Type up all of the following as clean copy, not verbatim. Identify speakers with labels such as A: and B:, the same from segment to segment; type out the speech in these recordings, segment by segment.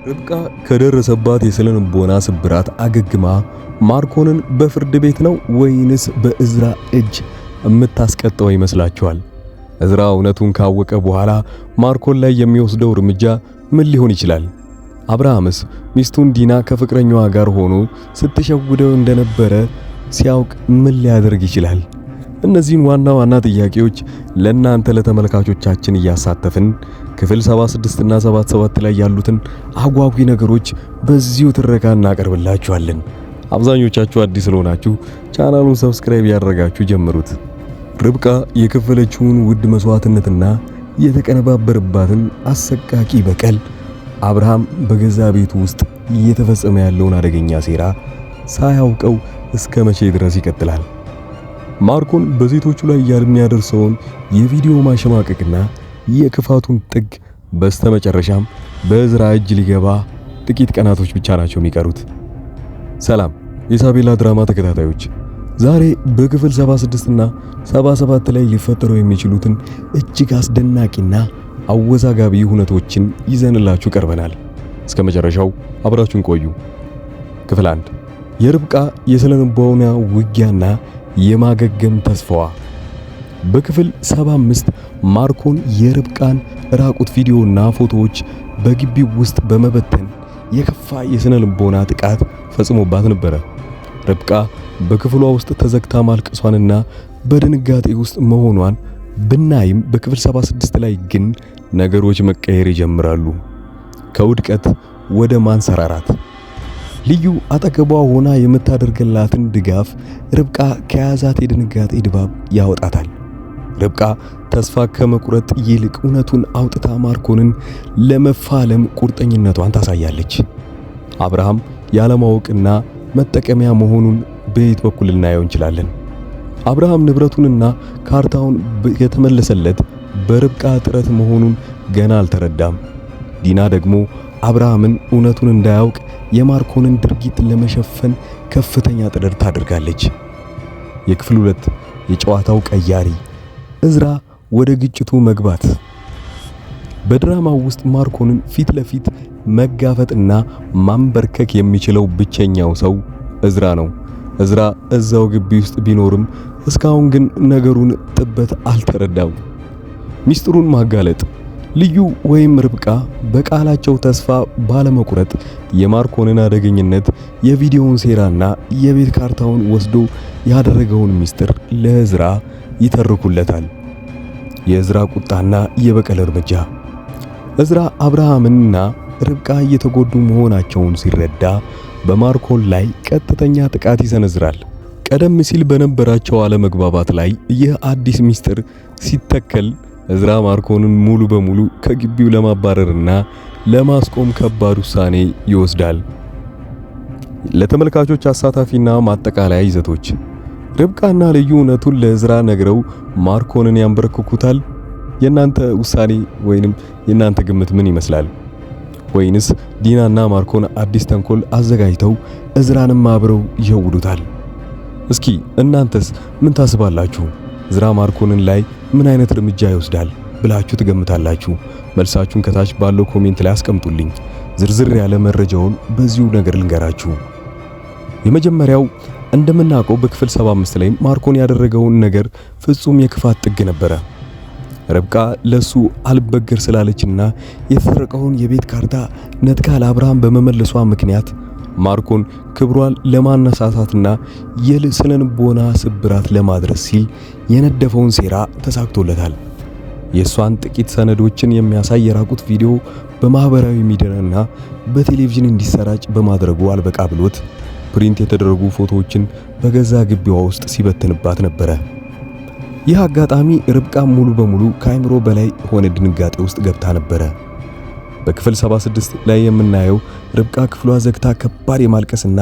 A: ርብቃ ከደረሰባት የስነልቦና ስብራት አገግማ ማርኮንን በፍርድ ቤት ነው ወይንስ በእዝራ እጅ የምታስቀጠው ይመስላችኋል? እዝራ እውነቱን ካወቀ በኋላ ማርኮን ላይ የሚወስደው እርምጃ ምን ሊሆን ይችላል? አብርሃምስ ሚስቱን ዲና ከፍቅረኛዋ ጋር ሆኖ ስትሸውደው እንደነበረ ሲያውቅ ምን ሊያደርግ ይችላል? እነዚህን ዋና ዋና ጥያቄዎች ለእናንተ ለተመልካቾቻችን እያሳተፍን ክፍል 76 እና 77 ላይ ያሉትን አጓጊ ነገሮች በዚሁ ትረካ እናቀርብላችኋለን። አብዛኞቻችሁ አዲስ ስለሆናችሁ ቻናሉን ሰብስክራይብ ያደረጋችሁ ጀምሩት። ርብቃ የከፈለችውን ውድ መስዋዕትነትና የተቀነባበረባትን አሰቃቂ በቀል፣ አብርሃም በገዛ ቤቱ ውስጥ እየተፈጸመ ያለውን አደገኛ ሴራ ሳያውቀው እስከ መቼ ድረስ ይቀጥላል? ማርኮን በሴቶቹ ላይ የሚያደርሰውን የቪዲዮ ማሸማቀቅና የክፋቱን ጥግ በስተመጨረሻም በእዝራ እጅ ሊገባ ጥቂት ቀናቶች ብቻ ናቸው የሚቀሩት። ሰላም የሳቤላ ድራማ ተከታታዮች፣ ዛሬ በክፍል 76 እና 77 ላይ ሊፈጠሩ የሚችሉትን እጅግ አስደናቂና አወዛጋቢ ሁነቶችን ይዘንላችሁ ቀርበናል። እስከ መጨረሻው አብራችሁን ቆዩ። ክፍል 1 የርብቃ የስነልቦና ውጊያና የማገገም ተስፋዋ። በክፍል 75 ማርኮን የርብቃን ራቁት ቪዲዮና ፎቶዎች በግቢው ውስጥ በመበተን የከፋ የስነልቦና ጥቃት ፈጽሞባት ነበረ። ርብቃ በክፍሏ ውስጥ ተዘግታ ማልቀሷንና በድንጋጤ ውስጥ መሆኗን ብናይም በክፍል 76 ላይ ግን ነገሮች መቀየር ይጀምራሉ። ከውድቀት ወደ ማንሰራራት ልዩ አጠገቧ ሆና የምታደርግላትን ድጋፍ ርብቃ ከያዛት የድንጋጤ ድባብ ያወጣታል። ርብቃ ተስፋ ከመቁረጥ ይልቅ እውነቱን አውጥታ ማርኮንን ለመፋለም ቁርጠኝነቷን ታሳያለች። አብርሃም ያለማወቅና መጠቀሚያ መሆኑን በየት በኩል ልናየው እንችላለን? አብርሃም ንብረቱንና ካርታውን የተመለሰለት በርብቃ ጥረት መሆኑን ገና አልተረዳም። ዲና ደግሞ አብርሃምን እውነቱን እንዳያውቅ የማርኮንን ድርጊት ለመሸፈን ከፍተኛ ጥረት ታደርጋለች። የክፍል 2 የጨዋታው ቀያሪ እዝራ ወደ ግጭቱ መግባት። በድራማው ውስጥ ማርኮንን ፊት ለፊት መጋፈጥና ማንበርከክ የሚችለው ብቸኛው ሰው እዝራ ነው። እዝራ እዛው ግቢ ውስጥ ቢኖርም እስካሁን ግን ነገሩን ጥበት አልተረዳም። ሚስጥሩን ማጋለጥ ልዩ ወይም ርብቃ በቃላቸው ተስፋ ባለመቁረጥ የማርኮንን አደገኝነት፣ የቪዲዮውን ሴራና የቤት ካርታውን ወስዶ ያደረገውን ሚስጥር ለእዝራ ይተርኩለታል። የእዝራ ቁጣና የበቀል እርምጃ። እዝራ አብርሃምና ርብቃ እየተጎዱ መሆናቸውን ሲረዳ በማርኮን ላይ ቀጥተኛ ጥቃት ይሰነዝራል። ቀደም ሲል በነበራቸው አለመግባባት ላይ ይህ አዲስ ሚስጥር ሲተከል እዝራ ማርኮንን ሙሉ በሙሉ ከግቢው ለማባረርና ለማስቆም ከባድ ውሳኔ ይወስዳል። ለተመልካቾች አሳታፊና ማጠቃለያ ይዘቶች። ርብቃና ልዩ እውነቱን ለእዝራ ነግረው ማርኮንን ያንበረክኩታል? የናንተ ውሳኔ ወይንም የናንተ ግምት ምን ይመስላል? ወይንስ ዲናና ማርኮን አዲስ ተንኮል አዘጋጅተው እዝራንም አብረው ይሸውዱታል? እስኪ እናንተስ ምን ታስባላችሁ? እዝራ ማርኮንን ላይ ምን አይነት እርምጃ ይወስዳል ብላችሁ ትገምታላችሁ? መልሳችሁን ከታች ባለው ኮሜንት ላይ አስቀምጡልኝ። ዝርዝር ያለ መረጃውን በዚሁ ነገር ልንገራችሁ። የመጀመሪያው እንደምናውቀው በክፍል 75 ላይ ማርኮን ያደረገውን ነገር ፍጹም የክፋት ጥግ ነበረ። ርብቃ ለሱ አልበገር ስላለችና የተሰረቀውን የቤት ካርታ ነጥቃ ለአብርሃም በመመለሷ ምክንያት ማርኮን ክብሯን ለማነሳሳትና የስነልቦና ስብራት ለማድረስ ሲል የነደፈውን ሴራ ተሳክቶለታል። የሷን ጥቂት ሰነዶችን የሚያሳይ የራቁት ቪዲዮ በማህበራዊ ሚዲያና በቴሌቪዥን እንዲሰራጭ በማድረጉ አልበቃ ብሎት ፕሪንት የተደረጉ ፎቶዎችን በገዛ ግቢዋ ውስጥ ሲበትንባት ነበረ። ይህ አጋጣሚ ርብቃ ሙሉ በሙሉ ከአይምሮ በላይ ሆነ ድንጋጤ ውስጥ ገብታ ነበረ። በክፍል 76 ላይ የምናየው ርብቃ ክፍሏ ዘግታ ከባድ የማልቀስና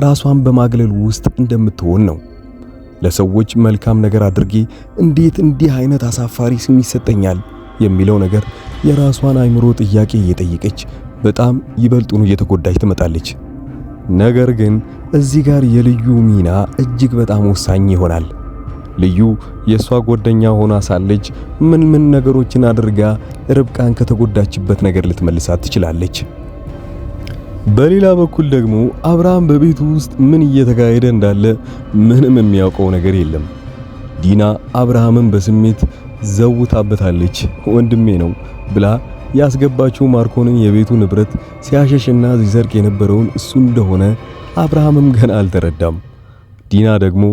A: ራሷን በማግለል ውስጥ እንደምትሆን ነው። ለሰዎች መልካም ነገር አድርጌ እንዴት እንዲህ አይነት አሳፋሪ ስም ይሰጠኛል የሚለው ነገር የራሷን አይምሮ ጥያቄ እየጠየቀች በጣም ይበልጡኑ እየተጎዳች ትመጣለች። ነገር ግን እዚህ ጋር የልዩ ሚና እጅግ በጣም ወሳኝ ይሆናል። ልዩ የሷ ጓደኛ ሆና ሳለች ምን ነገሮችን አድርጋ ርብቃን ከተጎዳችበት ነገር ልትመልሳት ትችላለች? በሌላ በኩል ደግሞ አብርሃም በቤቱ ውስጥ ምን እየተካሄደ እንዳለ ምንም የሚያውቀው ነገር የለም። ዲና አብርሃምን በስሜት ዘውታበታለች። ወንድሜ ነው ብላ ያስገባችው ማርኮንን የቤቱ ንብረት ሲያሸሽና ሲሰርቅ የነበረውን እሱ እንደሆነ አብርሃምም ገና አልተረዳም። ዲና ደግሞ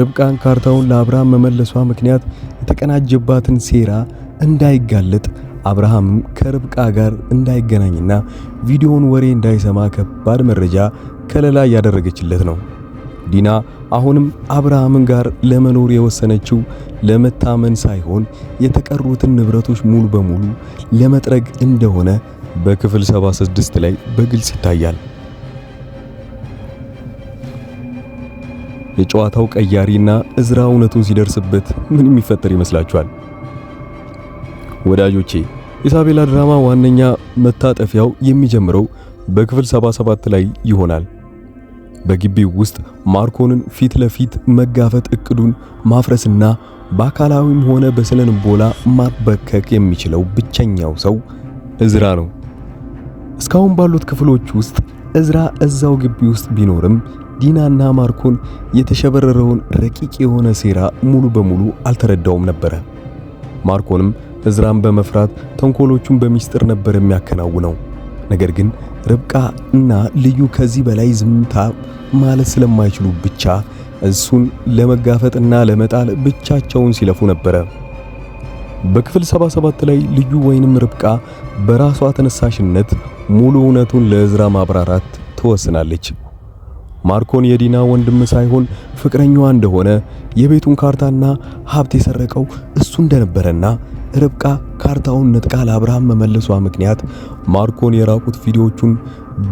A: ርብቃን ካርታውን ለአብርሃም መመለሷ ምክንያት የተቀናጀባትን ሴራ እንዳይጋለጥ አብርሃም ከርብቃ ጋር እንዳይገናኝና ቪዲዮውን ወሬ እንዳይሰማ ከባድ መረጃ ከለላ ያደረገችለት ነው። ዲና አሁንም አብርሃምን ጋር ለመኖር የወሰነችው ለመታመን ሳይሆን የተቀሩትን ንብረቶች ሙሉ በሙሉ ለመጥረግ እንደሆነ በክፍል 76 ላይ በግልጽ ይታያል። የጨዋታው ቀያሪና እዝራ እውነቱን ሲደርስበት ምን የሚፈጠር ይመስላችኋል? ወዳጆቼ ኢሳቤላ ድራማ ዋነኛ መታጠፊያው የሚጀምረው በክፍል 77 ላይ ይሆናል። በግቢው ውስጥ ማርኮንን ፊት ለፊት መጋፈጥ እቅዱን ማፍረስና በአካላዊም ሆነ በስነ ልቦና ማበከክ የሚችለው ብቸኛው ሰው እዝራ ነው። እስካሁን ባሉት ክፍሎች ውስጥ እዝራ እዛው ግቢ ውስጥ ቢኖርም ዲናና ማርኮን የተሸበረረውን ረቂቅ የሆነ ሴራ ሙሉ በሙሉ አልተረዳውም ነበረ። ማርኮንም እዝራን በመፍራት ተንኮሎቹን በሚስጥር ነበር የሚያከናውነው። ነገር ግን ርብቃ እና ልዩ ከዚህ በላይ ዝምታ ማለት ስለማይችሉ ብቻ እሱን ለመጋፈጥና ለመጣል ብቻቸውን ሲለፉ ነበረ። በክፍል 77 ላይ ልዩ ወይንም ርብቃ በራሷ ተነሳሽነት ሙሉ እውነቱን ለእዝራ ማብራራት ትወስናለች። ማርኮን የዲና ወንድም ሳይሆን ፍቅረኛዋ እንደሆነ፣ የቤቱን ካርታና ሀብት የሰረቀው እሱ እንደነበረና ርብቃ ካርታውን ነጥቃ ለአብርሃም መመለሷ ምክንያት ማርኮን የራቁት ቪዲዮዎቹን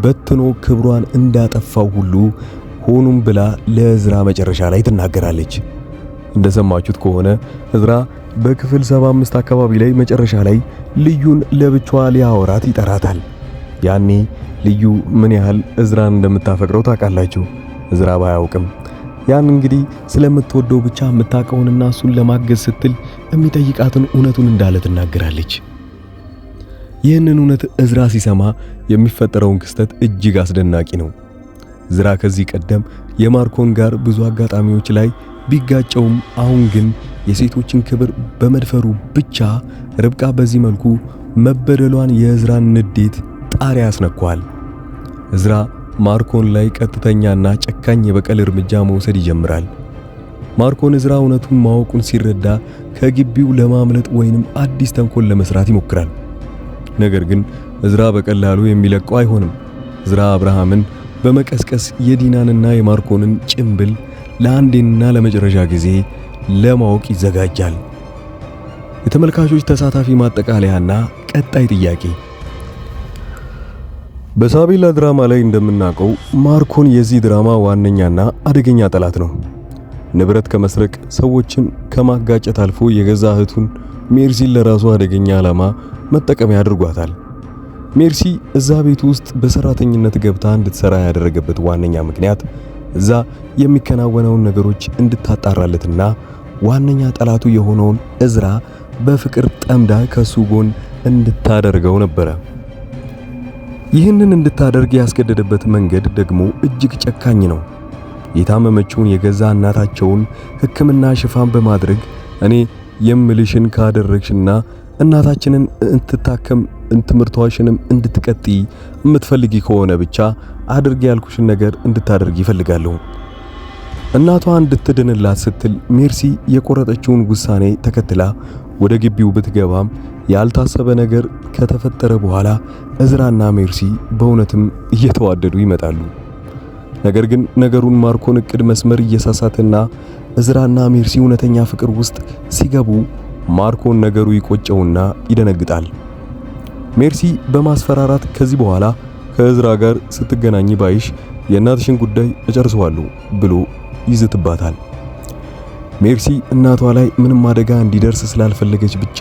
A: በትኖ ክብሯን እንዳጠፋው ሁሉ ሆኑም ብላ ለእዝራ መጨረሻ ላይ ትናገራለች። እንደሰማችሁት ከሆነ እዝራ በክፍል 75 አካባቢ ላይ መጨረሻ ላይ ልዩን ለብቻዋ ሊያወራት ይጠራታል። ያኔ ልዩ ምን ያህል እዝራን እንደምታፈቅረው ታውቃላችሁ። እዝራ ባያውቅም ያን እንግዲህ ስለምትወደው ብቻ የምታውቀውንና እሱን ለማገዝ ስትል የሚጠይቃትን እውነቱን እንዳለ ትናገራለች። ይህንን እውነት እዝራ ሲሰማ የሚፈጠረውን ክስተት እጅግ አስደናቂ ነው። እዝራ ከዚህ ቀደም የማርኮን ጋር ብዙ አጋጣሚዎች ላይ ቢጋጨውም አሁን ግን የሴቶችን ክብር በመድፈሩ ብቻ ርብቃ በዚህ መልኩ መበደሏን የእዝራን ንዴት ጣሪያ ያስነኳል። እዝራ ማርኮን ላይ ቀጥተኛና ጨካኝ የበቀል እርምጃ መውሰድ ይጀምራል። ማርኮን እዝራ እውነቱን ማወቁን ሲረዳ ከግቢው ለማምለጥ ወይንም አዲስ ተንኮል ለመስራት ይሞክራል። ነገር ግን እዝራ በቀላሉ የሚለቀው አይሆንም። እዝራ አብርሃምን በመቀስቀስ የዲናንና የማርኮንን ጭምብል ለአንዴና ለመጨረሻ ጊዜ ለማወቅ ይዘጋጃል። የተመልካቾች ተሳታፊ ማጠቃለያና ቀጣይ ጥያቄ። በኢሳቤላ ድራማ ላይ እንደምናውቀው ማርኮን የዚህ ድራማ ዋነኛና አደገኛ ጠላት ነው። ንብረት ከመስረቅ ሰዎችን ከማጋጨት አልፎ የገዛ እህቱን ሜርሲን ለራሱ አደገኛ ዓላማ መጠቀሚያ አድርጓታል። ሜርሲ እዛ ቤት ውስጥ በሰራተኝነት ገብታ እንድትሰራ ያደረገበት ዋነኛ ምክንያት እዛ የሚከናወነውን ነገሮች እንድታጣራለትና ዋነኛ ጠላቱ የሆነውን እዝራ በፍቅር ጠምዳ ከሱ ጎን እንድታደርገው ነበረ። ይህንን እንድታደርግ ያስገደደበት መንገድ ደግሞ እጅግ ጨካኝ ነው። የታመመችውን የገዛ እናታቸውን ሕክምና ሽፋን በማድረግ እኔ የምልሽን ካደረግሽና እናታችንን እንትታከም ትምህርቷሽንም እንድትቀጥይ የምትፈልጊ ከሆነ ብቻ አድርግ ያልኩሽን ነገር እንድታደርግ ይፈልጋለሁ። እናቷ እንድትድንላት ስትል ሜርሲ የቆረጠችውን ውሳኔ ተከትላ ወደ ግቢው ብትገባም ያልታሰበ ነገር ከተፈጠረ በኋላ እዝራና ሜርሲ በእውነትም እየተዋደዱ ይመጣሉ። ነገር ግን ነገሩን ማርኮን እቅድ መስመር እየሳሳተና እዝራና ሜርሲ እውነተኛ ፍቅር ውስጥ ሲገቡ ማርኮን ነገሩ ይቆጨውና ይደነግጣል። ሜርሲ በማስፈራራት ከዚህ በኋላ ከእዝራ ጋር ስትገናኝ ባይሽ የእናትሽን ጉዳይ እጨርሰዋለሁ ብሎ ይዝትባታል። ሜርሲ እናቷ ላይ ምንም አደጋ እንዲደርስ ስላልፈለገች ብቻ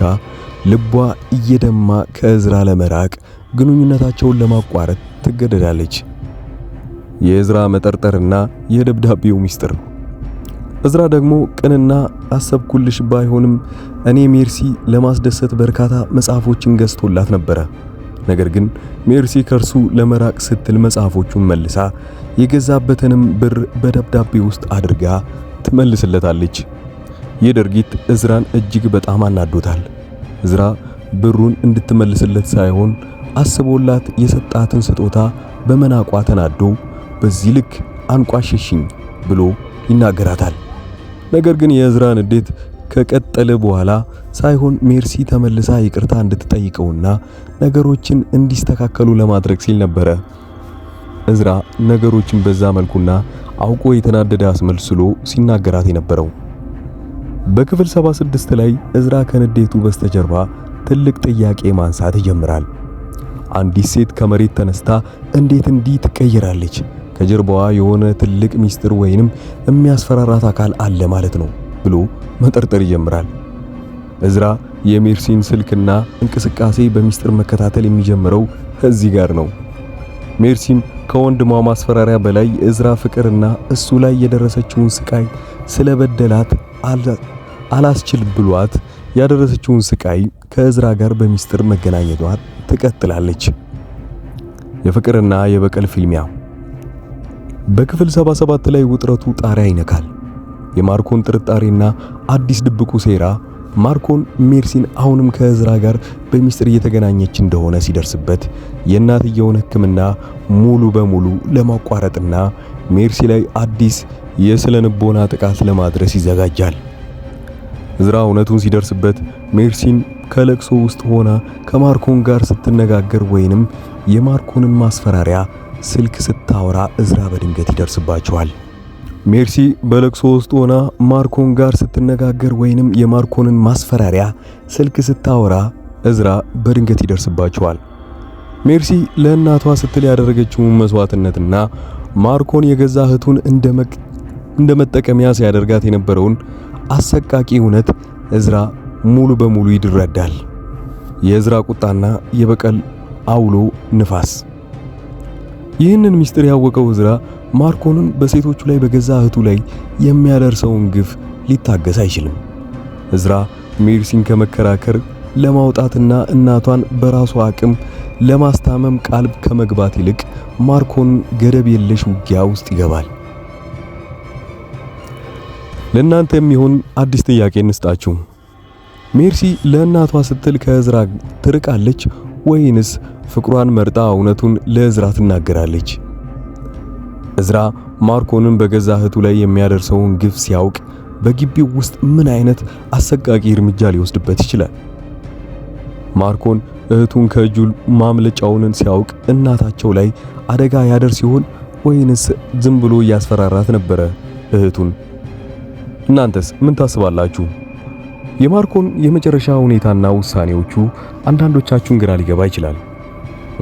A: ልቧ እየደማ ከእዝራ ለመራቅ ግንኙነታቸውን ለማቋረጥ ትገደዳለች። የእዝራ መጠርጠርና የደብዳቤው ሚስጥር። እዝራ ደግሞ ቅንና አሰብኩልሽ ባይሆንም እኔ ሜርሲ ለማስደሰት በርካታ መጽሐፎችን ገዝቶላት ነበረ። ነገር ግን ሜርሲ ከርሱ ለመራቅ ስትል መጽሐፎቹን መልሳ የገዛበትንም ብር በደብዳቤ ውስጥ አድርጋ ትመልስለታለች። ይህ ድርጊት እዝራን እጅግ በጣም አናዶታል። እዝራ ብሩን እንድትመልስለት ሳይሆን አስቦላት የሰጣትን ስጦታ በመናቋ ተናዶ በዚህ ልክ አንቋሽሽኝ ብሎ ይናገራታል። ነገር ግን የእዝራን ንዴት ከቀጠለ በኋላ ሳይሆን ሜርሲ ተመልሳ ይቅርታ እንድትጠይቀውና ነገሮችን እንዲስተካከሉ ለማድረግ ሲል ነበረ እዝራ ነገሮችን በዛ መልኩና አውቆ የተናደደ አስመስሎ ሲናገራት የነበረው። በክፍል 76 ላይ እዝራ ከንዴቱ በስተጀርባ ትልቅ ጥያቄ ማንሳት ይጀምራል። አንዲት ሴት ከመሬት ተነስታ እንዴት እንዲህ ትቀየራለች? ከጀርባዋ የሆነ ትልቅ ሚስጥር ወይንም የሚያስፈራራት አካል አለ ማለት ነው ብሎ መጠርጠር ይጀምራል። እዝራ የሜርሲን ስልክና እንቅስቃሴ በሚስጥር መከታተል የሚጀምረው እዚህ ጋር ነው። ሜርሲም ከወንድሟ ማስፈራሪያ በላይ እዝራ ፍቅርና እሱ ላይ የደረሰችውን ስቃይ ስለበደላት አላስችል ብሏት ያደረሰችውን ስቃይ ከእዝራ ጋር በሚስጥር መገናኘቷን ትቀጥላለች። የፍቅርና የበቀል ፊልሚያ በክፍል 77 ላይ ውጥረቱ ጣሪያ ይነካል። የማርኮን ጥርጣሬና አዲስ ድብቁ ሴራ ማርኮን ሜርሲን አሁንም ከእዝራ ጋር በሚስጥር እየተገናኘች እንደሆነ ሲደርስበት የእናትየውን ሕክምና ሙሉ በሙሉ ለማቋረጥና ሜርሲ ላይ አዲስ የስለንቦና ጥቃት ለማድረስ ይዘጋጃል። እዝራ እውነቱን ሲደርስበት ሜርሲን ከለቅሶ ውስጥ ሆና ከማርኮን ጋር ስትነጋገር ወይንም የማርኮንን ማስፈራሪያ ስልክ ስታወራ እዝራ በድንገት ይደርስባቸዋል። ሜርሲ በለቅሶ ውስጥ ሆና ማርኮን ጋር ስትነጋገር ወይንም የማርኮንን ማስፈራሪያ ስልክ ስታወራ እዝራ በድንገት ይደርስባቸዋል። ሜርሲ ለእናቷ ስትል ያደረገችውን መስዋዕትነትና ማርኮን የገዛ እህቱን እንደ መጠቀሚያ ሲያደርጋት የነበረውን አሰቃቂ እውነት እዝራ ሙሉ በሙሉ ይረዳል። የእዝራ ቁጣና የበቀል አውሎ ንፋስ። ይህንን ምስጢር ያወቀው እዝራ ማርኮንን በሴቶቹ ላይ በገዛ እህቱ ላይ የሚያደርሰውን ግፍ ሊታገስ አይችልም። እዝራ ሜርሲን ከመከራከር ለማውጣትና እናቷን በራሱ አቅም ለማስታመም ቃል ከመግባት ይልቅ ማርኮንን ገደብ የለሽ ውጊያ ውስጥ ይገባል። ለእናንተ የሚሆን አዲስ ጥያቄ እንስጣችሁ። ሜርሲ ለእናቷ ስትል ከእዝራ ትርቃለች ወይንስ ፍቅሯን መርጣ እውነቱን ለእዝራ ትናገራለች? እዝራ ማርኮንን በገዛ እህቱ ላይ የሚያደርሰውን ግፍ ሲያውቅ በግቢው ውስጥ ምን አይነት አሰቃቂ እርምጃ ሊወስድበት ይችላል? ማርኮን እህቱን ከእጁ ማምለጫውን ሲያውቅ እናታቸው ላይ አደጋ ያደርስ ሲሆን ወይንስ ዝም ብሎ እያስፈራራት ነበረ እህቱን? እናንተስ ምን ታስባላችሁ? የማርኮን የመጨረሻ ሁኔታና ውሳኔዎቹ አንዳንዶቻችሁን ግራ ሊገባ ይችላል።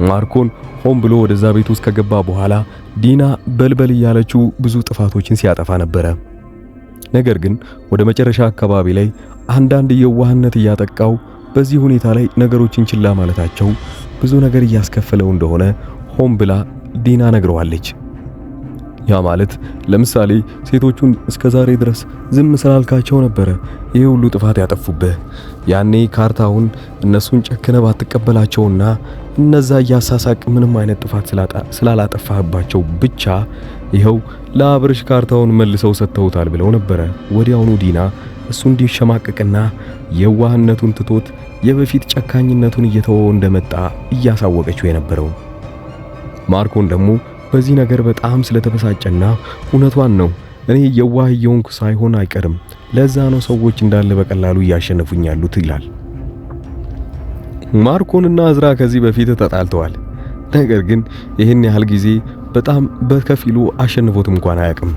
A: ማርኮን ሆን ብሎ ወደዛ ቤት ውስጥ ከገባ በኋላ ዲና በልበል እያለችው ብዙ ጥፋቶችን ሲያጠፋ ነበረ። ነገር ግን ወደ መጨረሻ አካባቢ ላይ አንዳንድ የዋህነት እያጠቃው በዚህ ሁኔታ ላይ ነገሮችን ችላ ማለታቸው ብዙ ነገር እያስከፈለው እንደሆነ ሆን ብላ ዲና ነግረዋለች። ያ ማለት ለምሳሌ ሴቶቹን እስከዛሬ ድረስ ዝም ስላልካቸው ነበረ ይሄ ሁሉ ጥፋት ያጠፉብህ። ያኔ ካርታውን እነሱን ጨክነ ባትቀበላቸውና እነዛ እያሳሳቅ ምንም አይነት ጥፋት ስላላጠፋህባቸው ብቻ ይኸው ለአብርሽ ካርታውን መልሰው ሰጥተውታል ብለው ነበረ። ወዲያውኑ ዲና እሱ እንዲሸማቀቅና የዋህነቱን ትቶት የበፊት ጨካኝነቱን እየተወው እንደመጣ እያሳወቀችው የነበረው። ማርኮን ደግሞ በዚህ ነገር በጣም ስለተበሳጨና እውነቷን ነው እኔ የዋህ የሆንኩ ሳይሆን አይቀርም፣ ለዛ ነው ሰዎች እንዳለ በቀላሉ እያሸነፉኝ ያሉት ይላል። ማርኮንና እዝራ ከዚህ በፊት ተጣልተዋል። ነገር ግን ይህን ያህል ጊዜ በጣም በከፊሉ አሸንፎት እንኳን አያውቅም።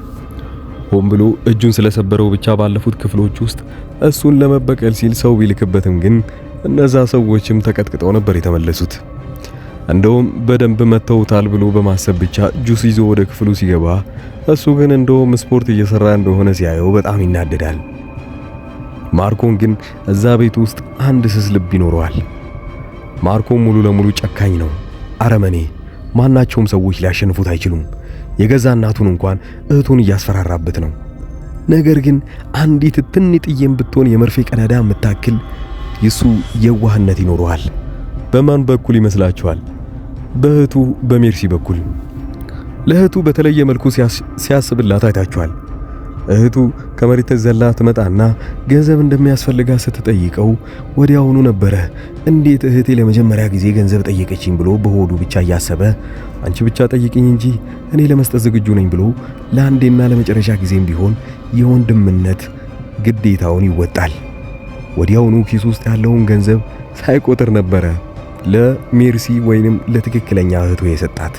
A: ሆን ብሎ እጁን ስለሰበረው ብቻ ባለፉት ክፍሎች ውስጥ እሱን ለመበቀል ሲል ሰው ቢልክበትም ግን እነዛ ሰዎችም ተቀጥቅጠው ነበር የተመለሱት። እንደውም በደንብ መተውታል ብሎ በማሰብ ብቻ ጁስ ይዞ ወደ ክፍሉ ሲገባ እሱ ግን እንደውም ስፖርት እየሰራ እንደሆነ ሲያየው በጣም ይናደዳል። ማርኮን ግን እዛ ቤት ውስጥ አንድ ስስ ልብ ይኖረዋል። ማርኮን ሙሉ ለሙሉ ጨካኝ ነው፣ አረመኔ። ማናቸውም ሰዎች ሊያሸንፉት አይችሉም። የገዛ እናቱን እንኳን እህቱን እያስፈራራበት ነው። ነገር ግን አንዲት ትንጥዬም ብትሆን የመርፌ ቀዳዳ የምታክል የሱ የዋህነት ይኖረዋል። በማን በኩል ይመስላችኋል? በእህቱ በሜርሲ በኩል። ለእህቱ በተለየ መልኩ ሲያስብላት አይታችኋል። እህቱ ከመሬት ዘላ ትመጣና ገንዘብ እንደሚያስፈልጋት ስትጠይቀው ወዲያውኑ ነበረ እንዴት እህቴ ለመጀመሪያ ጊዜ ገንዘብ ጠየቀችኝ ብሎ በሆዱ ብቻ እያሰበ አንቺ ብቻ ጠይቅኝ እንጂ እኔ ለመስጠት ዝግጁ ነኝ ብሎ ለአንዴና ለመጨረሻ ጊዜም ቢሆን የወንድምነት ግዴታውን ይወጣል። ወዲያውኑ ኪስ ውስጥ ያለውን ገንዘብ ሳይቆጥር ነበረ ለሜርሲ ወይንም ለትክክለኛ እህቱ የሰጣት።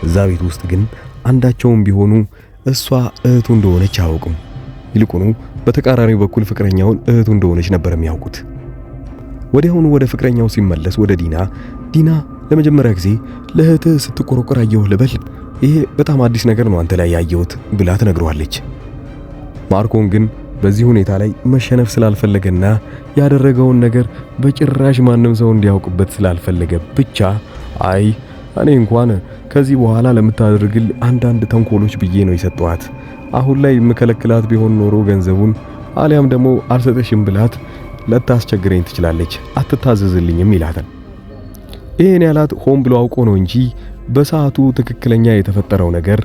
A: እዛ ቤት ውስጥ ግን አንዳቸውም ቢሆኑ እሷ እህቱ እንደሆነች አያውቁም። ይልቁኑ በተቃራኒው በኩል ፍቅረኛውን እህቱ እንደሆነች ነበር የሚያውቁት። ወዲያውኑ ወደ ፍቅረኛው ሲመለስ ወደ ዲና ለመጀመሪያ ጊዜ ለእህትህ ስትቆረቆር አየሁ ልበል፣ ይሄ በጣም አዲስ ነገር ነው አንተ ላይ ያየሁት ብላ ትነግረዋለች። ማርኮን ግን በዚህ ሁኔታ ላይ መሸነፍ ስላልፈለገና ያደረገውን ነገር በጭራሽ ማንም ሰው እንዲያውቅበት ስላልፈለገ ብቻ አይ እኔ እንኳን ከዚህ በኋላ ለምታደርግል አንዳንድ ተንኮሎች ብዬ ነው የሰጠኋት። አሁን ላይ የምከለክላት ቢሆን ኖሮ ገንዘቡን አሊያም ደግሞ አልሰጠሽም ብላት ለታስቸግረኝ ትችላለች፣ አትታዘዝልኝም ይላታል። ይሄን ያላት ሆን ብሎ አውቆ ነው እንጂ በሰዓቱ ትክክለኛ የተፈጠረው ነገር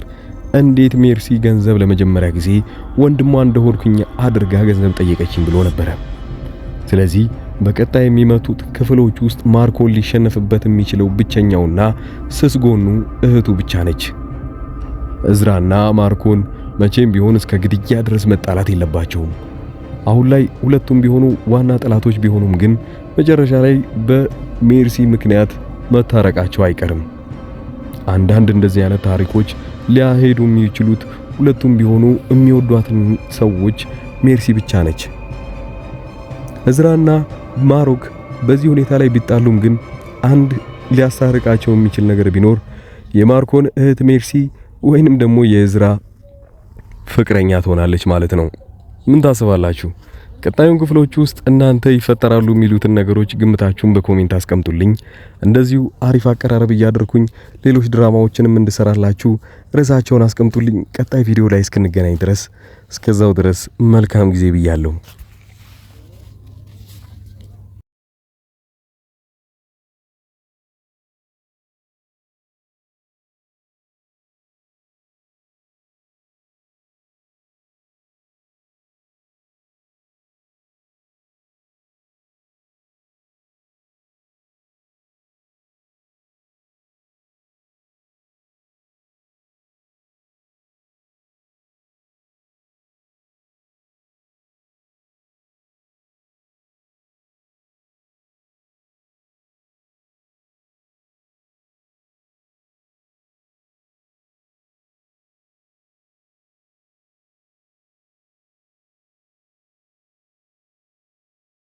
A: እንዴት ሜርሲ ገንዘብ ለመጀመሪያ ጊዜ ወንድሟ እንደሆንኩኝ አድርጋ ገንዘብ ጠየቀችኝ ብሎ ነበረ። ስለዚህ በቀጣይ የሚመጡት ክፍሎች ውስጥ ማርኮን ሊሸነፍበት የሚችለው ብቸኛውና ስስ ጎኑ እህቱ ብቻ ነች። እዝራና ማርኮን መቼም ቢሆን እስከ ግድያ ድረስ መጣላት የለባቸውም። አሁን ላይ ሁለቱም ቢሆኑ ዋና ጠላቶች ቢሆኑም ግን መጨረሻ ላይ በሜርሲ ምክንያት መታረቃቸው አይቀርም። አንዳንድ እንደዚህ አይነት ታሪኮች ሊያሄዱ የሚችሉት ሁለቱም ቢሆኑ የሚወዷትን ሰዎች ሜርሲ ብቻ ነች። እዝራና ማሮክ በዚህ ሁኔታ ላይ ቢጣሉም ግን አንድ ሊያስታርቃቸው የሚችል ነገር ቢኖር የማርኮን እህት ሜርሲ ወይንም ደግሞ የእዝራ ፍቅረኛ ትሆናለች ማለት ነው። ምን ታስባላችሁ? ቀጣዩን ክፍሎች ውስጥ እናንተ ይፈጠራሉ የሚሉትን ነገሮች ግምታችሁን በኮሜንት አስቀምጡልኝ። እንደዚሁ አሪፍ አቀራረብ እያደረኩኝ ሌሎች ድራማዎችንም እንድሰራላችሁ ርዕሳቸውን አስቀምጡልኝ። ቀጣይ ቪዲዮ ላይ እስክንገናኝ ድረስ እስከዛው ድረስ መልካም ጊዜ ብያለሁ።